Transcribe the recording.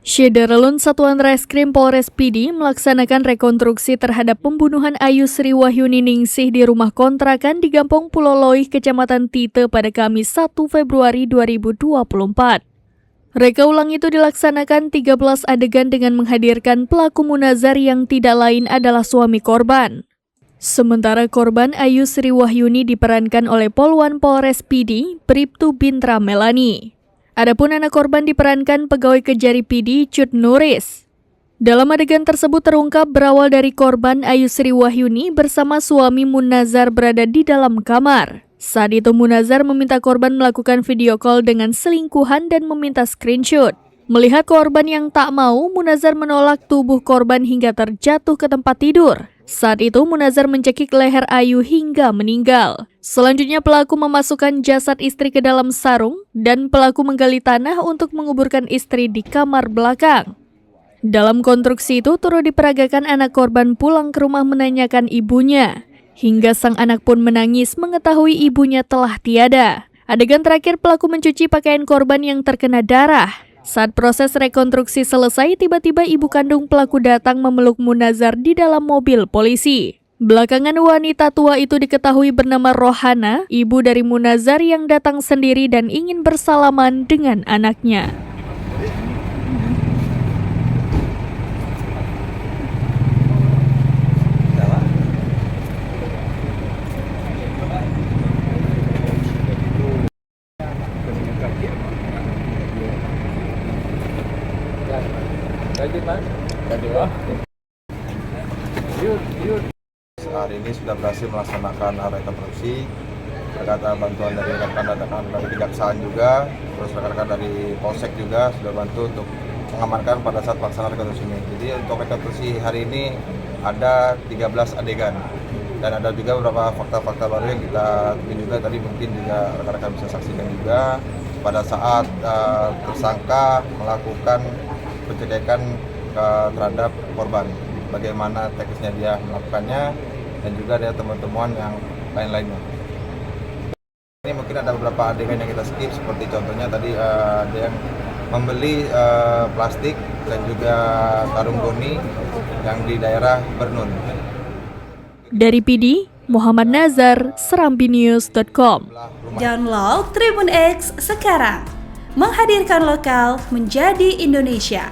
Syederalun Satuan Reskrim Polres Pidi melaksanakan rekonstruksi terhadap pembunuhan Ayu Sri Wahyuni Ningsih di rumah kontrakan di Gampong Pulau Loih, Kecamatan Tite pada Kamis 1 Februari 2024. Reka ulang itu dilaksanakan 13 adegan dengan menghadirkan pelaku munazar yang tidak lain adalah suami korban. Sementara korban Ayu Sri Wahyuni diperankan oleh Polwan Polres Pidi, Bribtu Bintra Melani. Adapun anak korban diperankan pegawai Kejari Pidi, Cut Nuris. Dalam adegan tersebut terungkap berawal dari korban Ayu Sri Wahyuni bersama suami Munazar berada di dalam kamar. Saat itu Munazar meminta korban melakukan video call dengan selingkuhan dan meminta screenshot. Melihat korban yang tak mau, Munazar menolak tubuh korban hingga terjatuh ke tempat tidur. Saat itu Munazar mencekik leher Ayu hingga meninggal. Selanjutnya pelaku memasukkan jasad istri ke dalam sarung dan pelaku menggali tanah untuk menguburkan istri di kamar belakang. Dalam konstruksi itu turut diperagakan anak korban pulang ke rumah menanyakan ibunya. Hingga sang anak pun menangis mengetahui ibunya telah tiada. Adegan terakhir pelaku mencuci pakaian korban yang terkena darah. Saat proses rekonstruksi selesai, tiba-tiba ibu kandung pelaku datang memeluk Munazar di dalam mobil polisi. Belakangan wanita tua itu diketahui bernama Rohana, ibu dari Munazar yang datang sendiri dan ingin bersalaman dengan anaknya. Hari ini sudah berhasil melaksanakan rekonstruksi berkat bantuan dari rekan-rekan dari kejaksaan juga, terus rekan-rekan dari Polsek juga sudah bantu untuk mengamankan pada saat pelaksanaan rekonstruksi ini. Jadi untuk rekonstruksi hari ini ada 13 adegan dan ada juga beberapa fakta-fakta baru yang kita tunjukkan juga tadi, mungkin juga rekan-rekan bisa saksikan juga pada saat tersangka melakukan pencegahan terhadap korban, bagaimana teknisnya dia melakukannya, dan juga ada teman-teman yang lain-lainnya. Ini mungkin ada beberapa adegan yang kita skip, seperti contohnya tadi ada yang membeli plastik dan juga karung goni yang di daerah Bernun. Dari Pidi, Muhammad Nazar, serambinews.com. Download Tribun X sekarang, menghadirkan lokal menjadi Indonesia.